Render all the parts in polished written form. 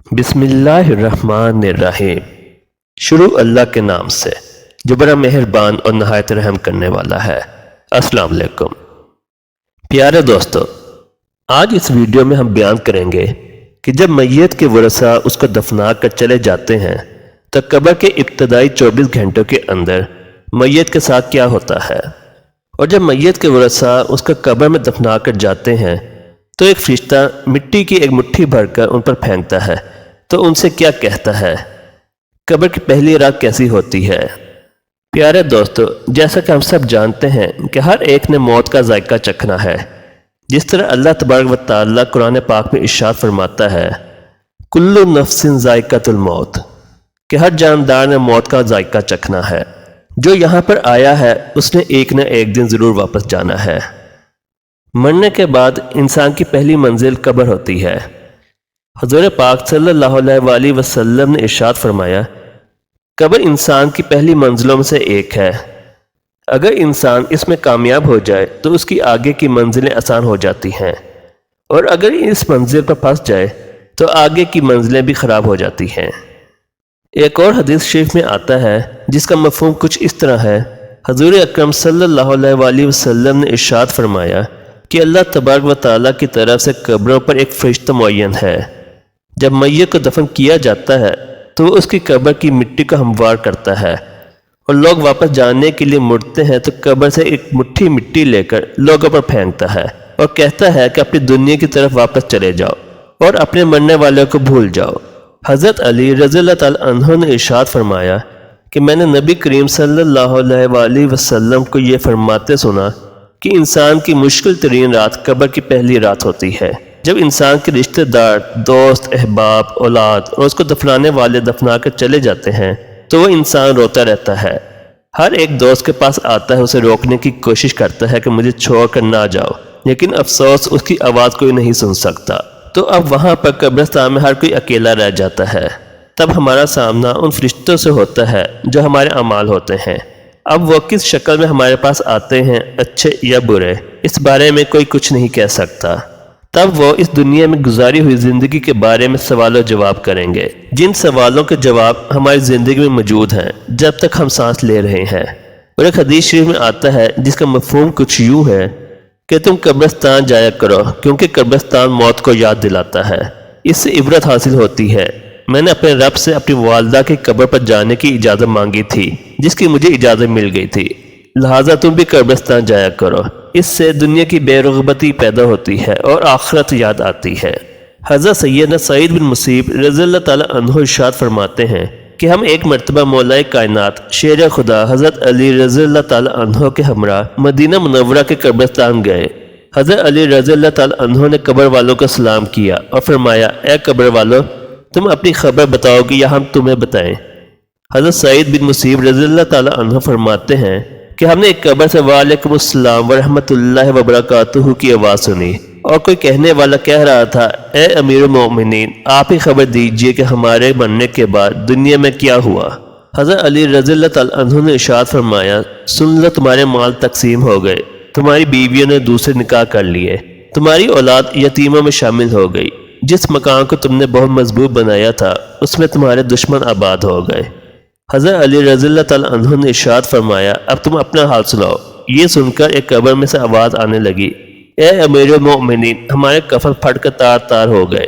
بسم اللہ الرحمن الرحیم۔ شروع اللہ کے نام سے جو بڑا مہربان اور نہایت رحم کرنے والا ہے۔ السلام علیکم پیارے دوستو، آج اس ویڈیو میں ہم بیان کریں گے کہ جب میت کے ورثاء اس کو دفنا کر چلے جاتے ہیں تو قبر کے ابتدائی 24 گھنٹوں کے اندر میت کے ساتھ کیا ہوتا ہے، اور جب میت کے ورثاء اس کو قبر میں دفنا کر جاتے ہیں تو ایک فرشتہ مٹی کی ایک مٹھی بھر کر ان پر پھینکتا ہے تو ان سے کیا کہتا ہے، قبر کی پہلی رات کیسی ہوتی ہے۔ پیارے دوستو، جیسا کہ ہم سب جانتے ہیں کہ ہر ایک نے موت کا ذائقہ چکھنا ہے، جس طرح اللہ تبارک و تعالیٰ قرآن پاک میں ارشاد فرماتا ہے کل نفس ذائقۃ الموت، کہ ہر جاندار نے موت کا ذائقہ چکھنا ہے۔ جو یہاں پر آیا ہے اس نے ایک نہ ایک دن ضرور واپس جانا ہے۔ مرنے کے بعد انسان کی پہلی منزل قبر ہوتی ہے۔ حضور پاک صلی اللہ علیہ وآلہ وسلم نے ارشاد فرمایا قبر انسان کی پہلی منزلوں میں سے ایک ہے۔ اگر انسان اس میں کامیاب ہو جائے تو اس کی آگے کی منزلیں آسان ہو جاتی ہیں، اور اگر اس منزل پر پھنس جائے تو آگے کی منزلیں بھی خراب ہو جاتی ہیں۔ ایک اور حدیث شریف میں آتا ہے جس کا مفہوم کچھ اس طرح ہے، حضور اکرم صلی اللہ علیہ وآلہ وسلم نے ارشاد فرمایا کہ اللہ تبارک و تعالیٰ کی طرف سے قبروں پر ایک فرشتہ معین ہے۔ جب میت کو دفن کیا جاتا ہے تو وہ اس کی قبر کی مٹی کو ہموار کرتا ہے، اور لوگ واپس جانے کے لیے مڑتے ہیں تو قبر سے ایک مٹھی مٹی لے کر لوگوں پر پھینکتا ہے اور کہتا ہے کہ اپنی دنیا کی طرف واپس چلے جاؤ اور اپنے مرنے والوں کو بھول جاؤ۔ حضرت علی رضی اللہ تعالیٰ عنہ نے ارشاد فرمایا کہ میں نے نبی کریم صلی اللہ علیہ وآلہ وسلم کو یہ فرماتے سنا کہ انسان کی مشکل ترین رات قبر کی پہلی رات ہوتی ہے۔ جب انسان کے رشتہ دار، دوست، احباب، اولاد اور اس کو دفنانے والے دفنا کر چلے جاتے ہیں تو وہ انسان روتا رہتا ہے۔ ہر ایک دوست کے پاس آتا ہے، اسے روکنے کی کوشش کرتا ہے کہ مجھے چھوڑ کر نہ جاؤ، لیکن افسوس اس کی آواز کوئی نہیں سن سکتا۔ تو اب وہاں پر قبرستان میں ہر کوئی اکیلا رہ جاتا ہے۔ تب ہمارا سامنا ان فرشتوں سے ہوتا ہے جو ہمارے اعمال ہوتے ہیں۔ اب وہ کس شکل میں ہمارے پاس آتے ہیں، اچھے یا برے، اس بارے میں کوئی کچھ نہیں کہہ سکتا۔ تب وہ اس دنیا میں گزاری ہوئی زندگی کے بارے میں سوال و جواب کریں گے، جن سوالوں کے جواب ہماری زندگی میں موجود ہیں جب تک ہم سانس لے رہے ہیں۔ اور ایک حدیث شریف میں آتا ہے جس کا مفہوم کچھ یوں ہے کہ تم قبرستان جایا کرو، کیونکہ قبرستان موت کو یاد دلاتا ہے، اس سے عبرت حاصل ہوتی ہے۔ میں نے اپنے رب سے اپنی والدہ کی قبر پر جانے کی اجازت مانگی تھی، جس کی مجھے اجازت مل گئی تھی، لہٰذا تم بھی قبرستان جایا کرو۔ اس سے دنیا کی بے رغبتی پیدا ہوتی ہے اور آخرت یاد آتی ہے۔ حضرت سیدنا سعید بن مسیب رضی اللہ تعالیٰ عنہ ارشاد فرماتے ہیں کہ ہم ایک مرتبہ مولا کائنات شیر خدا حضرت علی رضی اللہ تعالیٰ عنہ کے ہمراہ مدینہ منورہ کے قبرستان گئے۔ حضرت علی رضی اللہ تعالیٰ عنہ نے قبر والوں کو سلام کیا اور فرمایا اے قبر والوں، تم اپنی خبر بتاؤ گی یا ہم تمہیں بتائیں؟ حضرت سعید بن مسیب رضی اللہ تعالیٰ عنہ فرماتے ہیں کہ ہم نے ایک قبر سے وعلیکم السلام ورحمۃ اللہ وبرکاتہ کی آواز سنی، اور کوئی کہنے والا کہہ رہا تھا اے امیر المومنین، آپ ہی خبر دیجئے کہ ہمارے مرنے کے بعد دنیا میں کیا ہوا۔ حضرت علی رضی اللہ تعالیٰ عنہ نے ارشاد فرمایا سن لو، تمہارے مال تقسیم ہو گئے، تمہاری بیویوں نے دوسرے نکاح کر لیے، تمہاری اولاد یتیموں میں شامل ہو گئی، جس مکان کو تم نے بہت مضبوط بنایا تھا اس میں تمہارے دشمن آباد ہو گئے۔ حضرت علی رضی اللہ تعالیٰ عنہ نے ارشاد فرمایا اب تم اپنا حال سناؤ۔ یہ سن کر ایک قبر میں سے آواز آنے لگی اے امیر المؤمنین، ہمارے کفن پھٹ کر تار تار ہو گئے،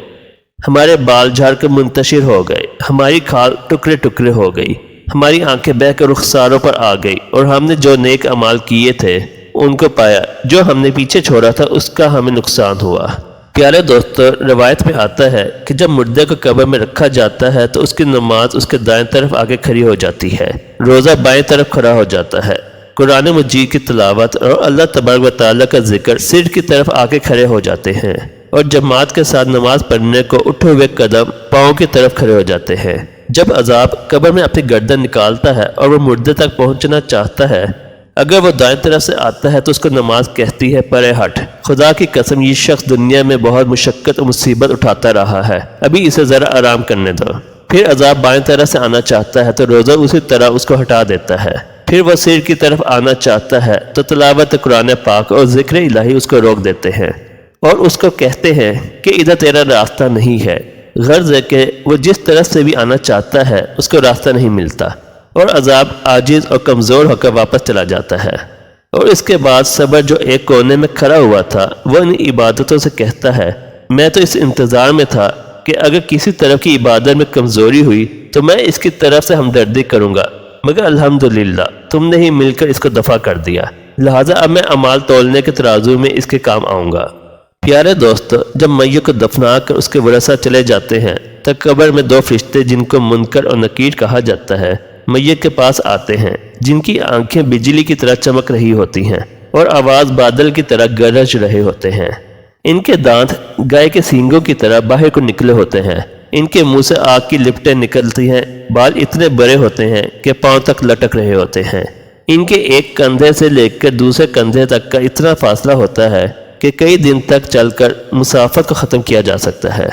ہمارے بال جھڑ کر منتشر ہو گئے، ہماری کھال ٹکڑے ٹکڑے ہو گئی، ہماری آنکھیں بہہ کر رخساروں پر آ گئی، اور ہم نے جو نیک اعمال کیے تھے ان کو پایا، جو ہم نے پیچھے چھوڑا تھا اس کا ہمیں نقصان ہوا۔ پیارے دوستو، روایت میں آتا ہے کہ جب مردے کو قبر میں رکھا جاتا ہے تو اس کی نماز اس کے دائیں طرف آگے کھڑی ہو جاتی ہے، روزہ بائیں طرف کھڑا ہو جاتا ہے، قرآن مجید کی تلاوت اور اللہ تبارک و تعالیٰ کا ذکر سر کی طرف آگے کھڑے ہو جاتے ہیں، اور جماعت کے ساتھ نماز پڑھنے کو اٹھے ہوئے قدم پاؤں کی طرف کھڑے ہو جاتے ہیں۔ جب عذاب قبر میں اپنی گردن نکالتا ہے اور وہ مردے تک پہنچنا چاہتا ہے، اگر وہ دائیں طرف سے آتا ہے تو اس کو نماز کہتی ہے پرے ہٹ، خدا کی قسم یہ شخص دنیا میں بہت مشقت و مصیبت اٹھاتا رہا ہے، ابھی اسے ذرا آرام کرنے دو۔ پھر عذاب بائیں طرف سے آنا چاہتا ہے تو روزہ اسی طرح اس کو ہٹا دیتا ہے۔ پھر وہ سر کی طرف آنا چاہتا ہے تو تلاوت قرآن پاک اور ذکر الہی اس کو روک دیتے ہیں اور اس کو کہتے ہیں کہ ادھر تیرا راستہ نہیں ہے، غرض ہے کہ وہ جس طرف سے بھی آنا چاہتا ہے اس کو راستہ نہیں ملتا اور عذاب عاجز اور کمزور ہو کر واپس چلا جاتا ہے۔ اور اس کے بعد صبر جو ایک کونے میں کھڑا ہوا تھا وہ ان عبادتوں سے کہتا ہے میں تو اس انتظار میں تھا کہ اگر کسی طرف کی عبادت میں کمزوری ہوئی تو میں اس کی طرف سے ہمدردی کروں گا، مگر الحمدللہ تم نے ہی مل کر اس کو دفع کر دیا، لہٰذا اب میں اعمال تولنے کے ترازو میں اس کے کام آؤں گا۔ پیارے دوستو، جب میت کو دفنا کر اس کے ورثہ چلے جاتے ہیں تو قبر میں دو فرشتے جن کو منکر اور نکیر کہا جاتا ہے میت کے پاس آتے ہیں، جن کی آنکھیں بجلی کی طرح چمک رہی ہوتی ہیں اور آواز بادل کی طرح گرج رہے ہوتے ہیں۔ ان کے دانت گائے کے سینگوں کی طرح باہر کو نکلے ہوتے ہیں، ان کے منہ سے آگ کی لپٹیں نکلتی ہیں، بال اتنے بڑے ہوتے ہیں کہ پاؤں تک لٹک رہے ہوتے ہیں۔ ان کے ایک کندھے سے لے کر دوسرے کندھے تک کا اتنا فاصلہ ہوتا ہے کہ کئی دن تک چل کر مسافت کو ختم کیا جا سکتا ہے۔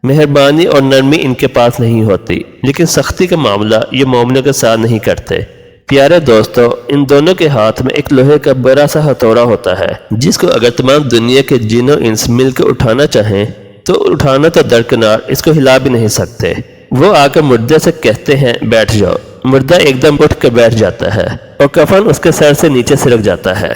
مہربانی اور نرمی ان کے پاس نہیں ہوتی، لیکن سختی کا معاملہ یہ مومنوں کے ساتھ نہیں کرتے۔ پیارے دوستو، ان دونوں کے ہاتھ میں ایک لوہے کا بڑا سا ہتھوڑا ہوتا ہے جس کو اگر تمام دنیا کے جن و انس مل کر اٹھانا چاہیں تو اٹھانا تو درکنار اس کو ہلا بھی نہیں سکتے۔ وہ آ کر مردے سے کہتے ہیں بیٹھ جاؤ، مردہ ایک دم اٹھ کر بیٹھ جاتا ہے اور کفن اس کے سر سے نیچے سرک جاتا ہے۔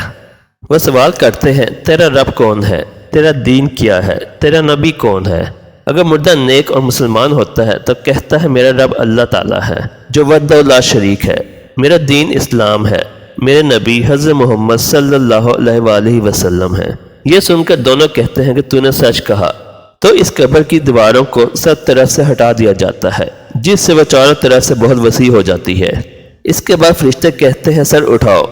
وہ سوال کرتے ہیں تیرا رب کون ہے، تیرا دین کیا ہے، تیرا نبی کون ہے؟ اگر مردہ نیک اور مسلمان ہوتا ہے تو کہتا ہے میرا رب اللہ تعالیٰ ہے جو وحدہ لا شریک ہے، میرا دین اسلام ہے، میرے نبی حضرت محمد صلی اللہ علیہ وآلہ وسلم ہے۔ یہ سن کر دونوں کہتے ہیں کہ تو نے سچ کہا۔ تو اس قبر کی دیواروں کو سب طرف سے ہٹا دیا جاتا ہے جس سے وہ چاروں طرف سے بہت وسیع ہو جاتی ہے۔ اس کے بعد فرشتے کہتے ہیں سر اٹھاؤ۔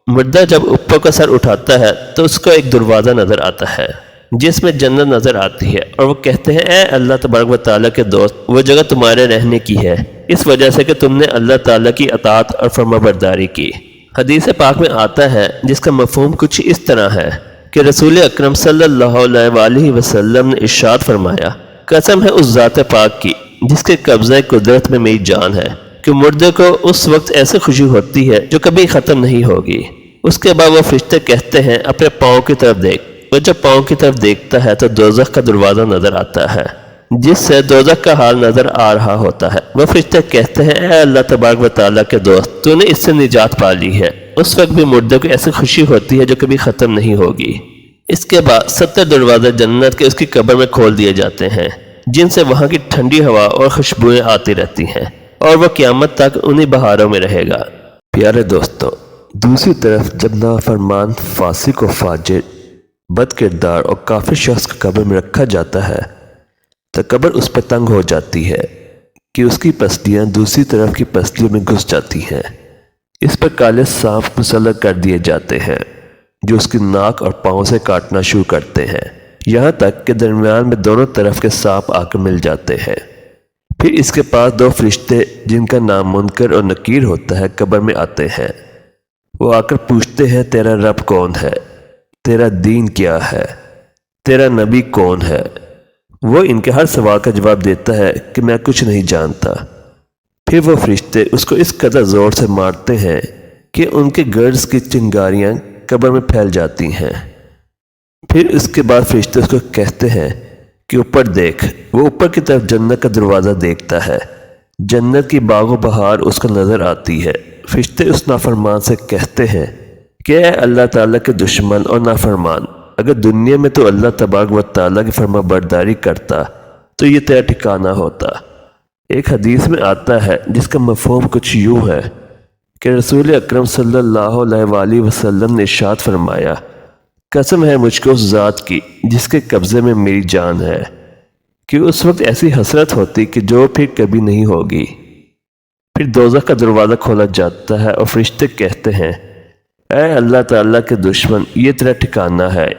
مردہ جب اوپر کا سر اٹھاتا ہے تو اس کو ایک دروازہ نظر آتا ہے جس میں جنت نظر آتی ہے، اور وہ کہتے ہیں اے اللہ تبارک و تعالیٰ کے دوست، وہ جگہ تمہارے رہنے کی ہے اس وجہ سے کہ تم نے اللہ تعالیٰ کی اطاعت اور فرما برداری کی۔ حدیث پاک میں آتا ہے جس کا مفہوم کچھ اس طرح ہے کہ رسول اکرم صلی اللہ علیہ وآلہ وسلم نے ارشاد فرمایا قسم ہے اس ذات پاک کی جس کے قبضہ قدرت میں میری جان ہے کہ مردے کو اس وقت ایسے خوشی ہوتی ہے جو کبھی ختم نہیں ہوگی۔ اس کے بعد وہ فرشتے کہتے ہیں اپنے پاؤں کی طرف دیکھ۔ وہ جب پاؤں کی طرف دیکھتا ہے تو دوزخ کا دروازہ نظر آتا ہے جس سے دوزخ کا حال نظر آ رہا ہوتا ہے۔ وہ فرشتے کہتے ہیں اے اللہ تبارک و تعالیٰ کے دوست، تو نے اس سے نجات پا لی ہے۔ اس وقت بھی مردے کو ایسی خوشی ہوتی ہے جو کبھی ختم نہیں ہوگی۔ اس کے بعد 70 دروازے جنت کے اس کی قبر میں کھول دیے جاتے ہیں جن سے وہاں کی ٹھنڈی ہوا اور خوشبوئیں آتی رہتی ہیں اور وہ قیامت تک انہی بہاروں میں رہے گا۔ پیارے دوستو، دوسری طرف جب نافرمان، فاسق و فاجر، بد کردار اور کافر شخص کو قبر میں رکھا جاتا ہے تو قبر اس پر تنگ ہو جاتی ہے کہ اس کی پسلیاں دوسری طرف کی پسلیوں میں گھس جاتی ہیں۔ اس پر کالے سانپ مسلط کر دیے جاتے ہیں جو اس کی ناک اور پاؤں سے کاٹنا شروع کرتے ہیں، یہاں تک کہ درمیان میں دونوں طرف کے سانپ آ کر مل جاتے ہیں۔ پھر اس کے پاس دو فرشتے جن کا نام منکر اور نکیر ہوتا ہے قبر میں آتے ہیں۔ وہ آ کر پوچھتے ہیں تیرا رب کون ہے، تیرا دین کیا ہے، تیرا نبی کون ہے؟ وہ ان کے ہر سوال کا جواب دیتا ہے کہ میں کچھ نہیں جانتا۔ پھر وہ فرشتے اس کو اس قدر زور سے مارتے ہیں کہ ان کے گرز کی چنگاریاں قبر میں پھیل جاتی ہیں۔ پھر اس کے بعد فرشتے اس کو کہتے ہیں کہ اوپر دیکھ۔ وہ اوپر کی طرف جنت کا دروازہ دیکھتا ہے، جنت کی باغ و بہار اس کو نظر آتی ہے۔ فرشتے اس نافرمان سے کہتے ہیں کہ اے اللہ تعالیٰ کے دشمن اور نافرمان، اگر دنیا میں تو اللہ تبارک و تعالیٰ کی فرما برداری کرتا تو یہ تیرا ٹھکانہ ہوتا۔ ایک حدیث میں آتا ہے جس کا مفہوم کچھ یوں ہے کہ رسول اکرم صلی اللہ علیہ وآلہ وسلم نے ارشاد فرمایا قسم ہے مجھ کو اس ذات کی جس کے قبضے میں میری جان ہے کہ اس وقت ایسی حسرت ہوتی کہ جو پھر کبھی نہیں ہوگی۔ پھر دوزخ کا دروازہ کھولا جاتا ہے اور فرشتے کہتے ہیں اے اللہ تعالیٰ کے دشمن، یہ تیرا ٹھکانہ ہے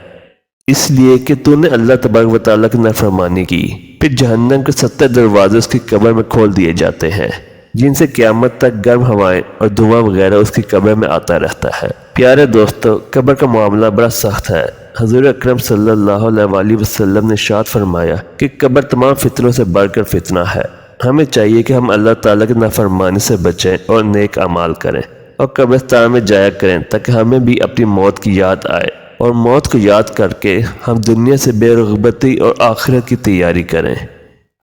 اس لیے کہ تو نے اللہ تبارک و تعالیٰ کی نافرمانی کی۔ پھر جہنم کے 70 دروازے اس کی قبر میں کھول دیے جاتے ہیں جن سے قیامت تک گرم ہوائیں اور دھواں وغیرہ اس کی قبر میں آتا رہتا ہے۔ پیارے دوستو، قبر کا معاملہ بڑا سخت ہے۔ حضور اکرم صلی اللہ علیہ وآلہ وسلم نے ارشاد فرمایا کہ قبر تمام فتنوں سے بڑھ کر فتنہ ہے۔ ہمیں چاہیے کہ ہم اللہ تعالیٰ کی نافرمانی سے بچیں اور نیک اعمال کریں اور قبرستان میں جایا کریں تاکہ ہمیں بھی اپنی موت کی یاد آئے اور موت کو یاد کر کے ہم دنیا سے بے رغبتی اور آخرت کی تیاری کریں۔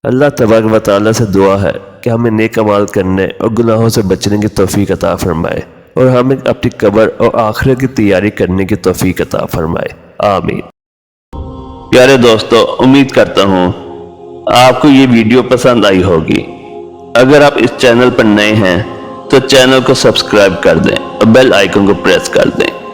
اللہ تبارک و تعالیٰ سے دعا ہے کہ ہمیں نیک اعمال کرنے اور گناہوں سے بچنے کی توفیق عطا فرمائے اور ہمیں اپنی قبر اور آخرت کی تیاری کرنے کی توفیق عطا فرمائے، آمین۔ پیارے دوستو، امید کرتا ہوں آپ کو یہ ویڈیو پسند آئی ہوگی۔ اگر آپ اس چینل پر نئے ہیں تو چینل کو سبسکرائب کر دیں اور بیل آئیکن کو پریس کر دیں